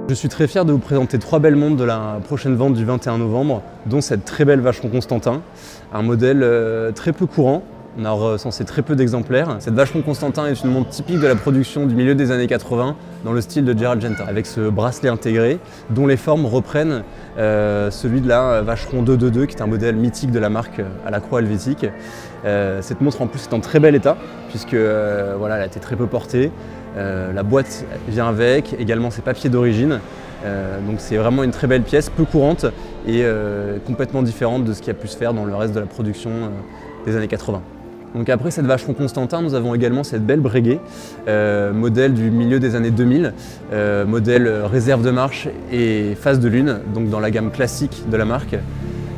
Je suis très fier de vous présenter 3 belles montres de la prochaine vente du 21 novembre, dont cette très belle Vacheron Constantin, un modèle très peu courant. On a recensé très peu d'exemplaires. Cette Vacheron Constantin est une montre typique de la production du milieu des années 80 dans le style de Gerald Genta, avec ce bracelet intégré dont les formes reprennent celui de la Vacheron 222 qui est un modèle mythique de la marque à la croix helvétique. Cette montre en plus est en très bel état puisque voilà, elle a été très peu portée. La boîte vient avec, également ses papiers d'origine. Donc c'est vraiment une très belle pièce, peu courante et complètement différente de ce qui a pu se faire dans le reste de la production des années 80. Donc après cette Vacheron Constantin, nous avons également cette belle Breguet, modèle du milieu des années 2000, modèle réserve de marche et phase de lune, donc dans la gamme classique de la marque.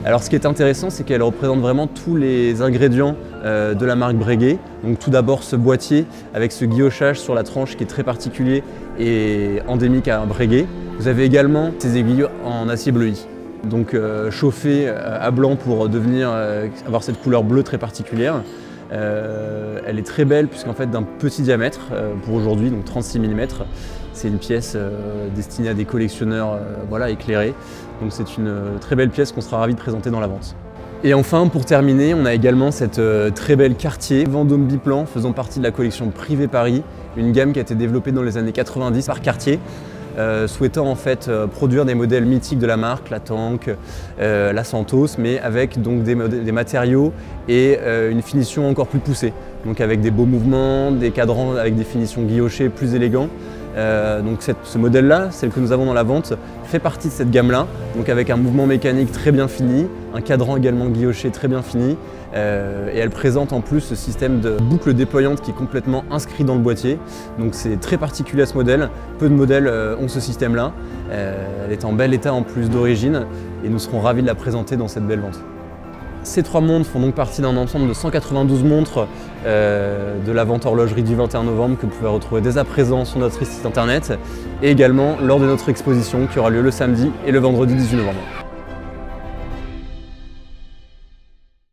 Alors ce qui est intéressant, c'est qu'elle représente vraiment tous les ingrédients de la marque Breguet. Donc tout d'abord ce boîtier avec ce guillochage sur la tranche qui est très particulier et endémique à Breguet. Vous avez également ces aiguilles en acier bleui. Donc chauffées à blanc pour avoir cette couleur bleue très particulière. Elle est très belle puisqu'en fait d'un petit diamètre pour aujourd'hui, donc 36 mm. C'est une pièce destinée à des collectionneurs voilà, éclairés. Donc c'est une très belle pièce qu'on sera ravis de présenter dans la vente. Et enfin, pour terminer, on a également cette très belle Cartier Vendôme Biplan faisant partie de la collection Privé Paris, une gamme qui a été développée dans les années 90 par Cartier. Souhaitant en fait produire des modèles mythiques de la marque, la Tank, la Santos, mais avec donc des matériaux et une finition encore plus poussée. Donc avec des beaux mouvements, des cadrans avec des finitions guillochées plus élégants. Donc ce modèle-là, celle que nous avons dans la vente, fait partie de cette gamme-là, donc avec un mouvement mécanique très bien fini, un cadran également guilloché très bien fini, et elle présente en plus ce système de boucle déployante qui est complètement inscrit dans le boîtier. Donc c'est très particulier à ce modèle, peu de modèles ont ce système-là. Elle est en bel état en plus d'origine et nous serons ravis de la présenter dans cette belle vente. Ces 3 montres font donc partie d'un ensemble de 192 montres de la vente horlogerie du 21 novembre que vous pouvez retrouver dès à présent sur notre site internet et également lors de notre exposition qui aura lieu le samedi et le vendredi 18 novembre.